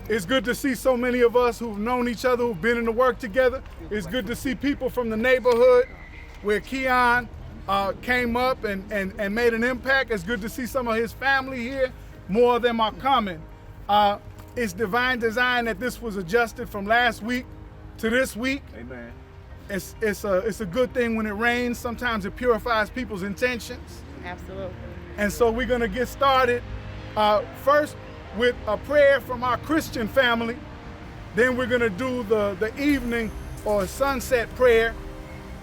It's good to see so many of us who've known each other, who've been in the work together. It's good to see people from the neighborhood where Keyon came up and made an impact. It's good to see some of his family here. More of them are coming. It's divine design that this was adjusted from last week to this week. Amen. It's a good thing when it rains. Sometimes it purifies people's intentions. Absolutely. And so we're gonna get started first with a prayer from our Christian family. Then we're gonna do the evening or sunset prayer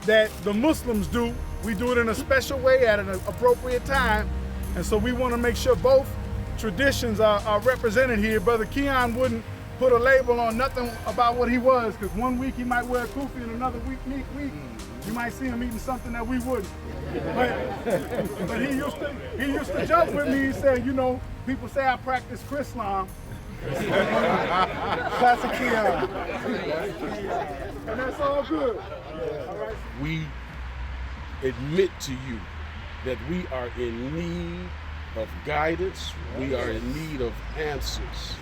that the Muslims do. We do it in a special way at an appropriate time. And so we wanna make sure both traditions are represented here. Brother Keyon wouldn't put a label on nothing about what he was, because one week he might wear a kufi and another week you might see him eating something that we wouldn't. But he used to joke with me. He said, you know, people say I practice Chrislam. Classic Keyon. And that's all good. All right. We admit to you that we are in need of guidance. We are in need of answers.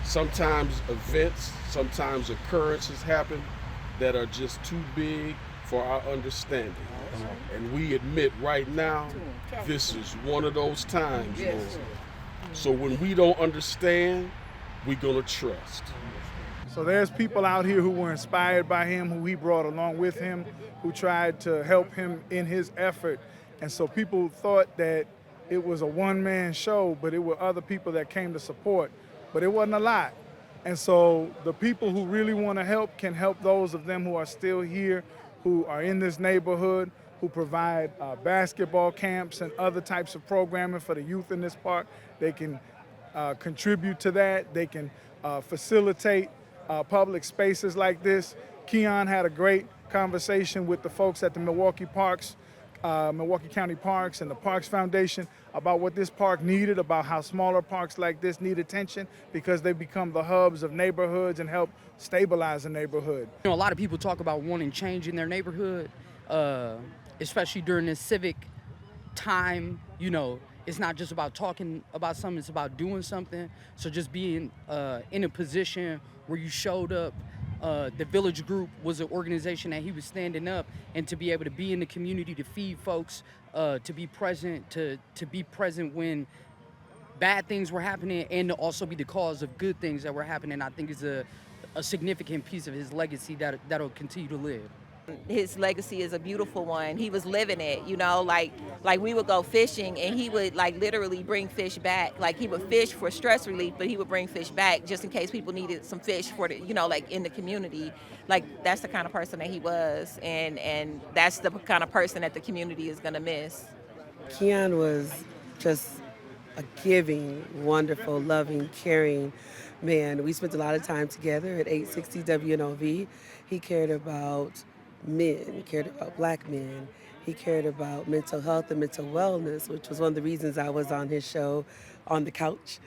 Sometimes events, sometimes occurrences happen that are just too big for our understanding. And we admit right now, this is one of those times, Lord. So when we don't understand, we're gonna trust. So there's people out here who were inspired by him, who he brought along with him, who tried to help him in his effort. And so people thought that it was a one-man show, but it were other people that came to support. But it wasn't a lot. And so the people who really want to help can help those of them who are still here, who are in this neighborhood, who provide basketball camps and other types of programming for the youth in this park. They can contribute to that. They can facilitate public spaces like this. Keyon had a great conversation with the folks at the Milwaukee County Parks and the Parks Foundation about what this park needed, about how smaller parks like this need attention because they become the hubs of neighborhoods and help stabilize a neighborhood. You know, a lot of people talk about wanting change in their neighborhood, especially during this civic time. You know, it's not just about talking about something, it's about doing something. So just being in a position where you showed up. The Village Group was an organization that he was standing up, and to be able to be in the community, to feed folks, to be present, to be present when bad things were happening, and to also be the cause of good things that were happening, I think is a significant piece of his legacy that'll continue to live. His legacy is a beautiful one. He was living it, you know, like we would go fishing and he would like literally bring fish back. Like he would fish for stress relief, but he would bring fish back just in case people needed some fish for the, you know, like in the community. Like that's the kind of person that he was, and that's the kind of person that the community is gonna miss. Keyon was just a giving, wonderful, loving, caring man. We spent a lot of time together at 860 WNOV. He cared about men, he cared about Black men. He cared about mental health and mental wellness, which was one of the reasons I was on his show, On the Couch,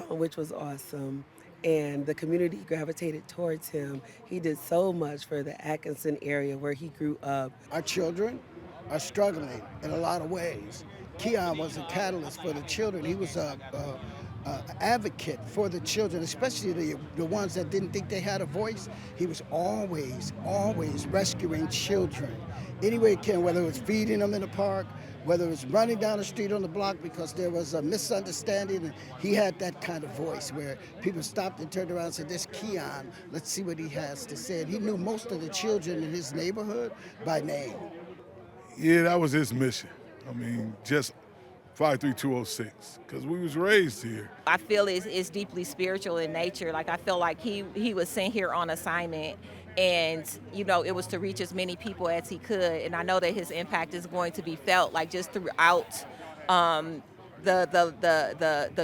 which was awesome. And the community gravitated towards him. He did so much for the Atkinson area where he grew up. Our children are struggling in a lot of ways. Keyon was a catalyst for the children. He was a advocate for the children, especially the ones that didn't think they had a voice. He was always rescuing children any way he can, whether it was feeding them in the park, whether it was running down the street on the block because there was a misunderstanding. And he had that kind of voice where people stopped and turned around and said, "This Keyon, let's see what he has to say." And he knew most of the children in his neighborhood by name. Yeah, that was his mission. I mean, just 53206, because we was raised here. I feel it's deeply spiritual in nature. Like I feel like he was sent here on assignment, and you know, it was to reach as many people as he could. And I know that his impact is going to be felt like just throughout the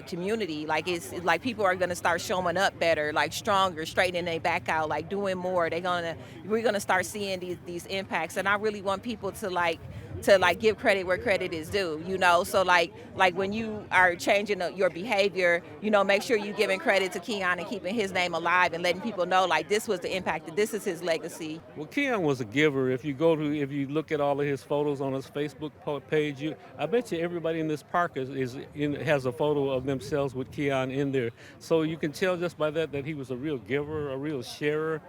community. Like it's like people are gonna start showing up better, like stronger, straightening their back out, like doing more. We're gonna start seeing these impacts, and I really want people to like like give credit where credit is due, you know. So like when you are changing your behavior, you know, make sure you're giving credit to Keyon and keeping his name alive and letting people know like this was the impact, that this is his legacy. Well, Keyon was a giver. If you look at all of his photos on his Facebook page, I bet you everybody in this park has a photo of themselves with Keyon in there. So you can tell just by that he was a real giver, a real sharer.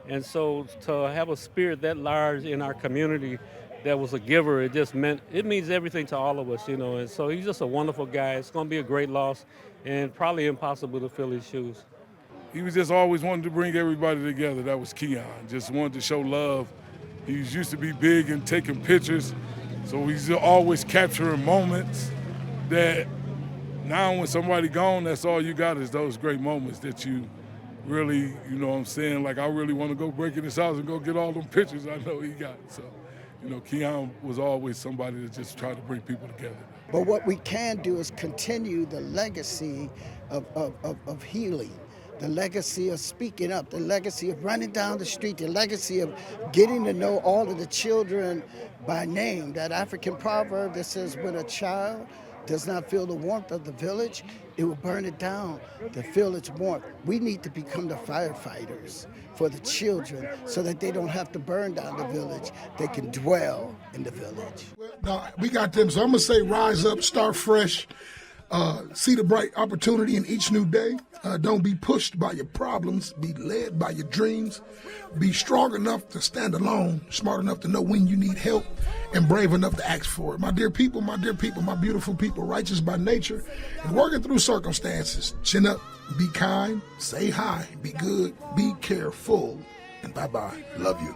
And so to have a spirit that large in our community that was a giver, it means everything to all of us, you know. And so he's just a wonderful guy. It's going to be a great loss and probably impossible to fill his shoes. He was just always wanted to bring everybody together. That was Keyon. Just wanted to show love. He used to be big and taking pictures, so he's always capturing moments that now when somebody gone, that's all you got is those great moments that you really, you know what I'm saying? Like, I really want to go break in his house and go get all them pictures I know he got. So, you know, Keyon was always somebody that just tried to bring people together. But what we can do is continue the legacy of healing, the legacy of speaking up, the legacy of running down the street, the legacy of getting to know all of the children by name. That African proverb that says, when a child does not feel the warmth of the village, it will burn it down to feel its warmth. We need to become the firefighters for the children so that they don't have to burn down the village. They can dwell in the village. No, we got them. So I'm going to say rise up, start fresh, see the bright opportunity in each new day. Don't be pushed by your problems. Be led by your dreams. Be strong enough to stand alone, smart enough to know when you need help, and brave enough to ask for it. My dear people, my beautiful people, righteous by nature, and working through circumstances. Chin up, be kind, say hi, be good, be careful, and bye-bye. Love you.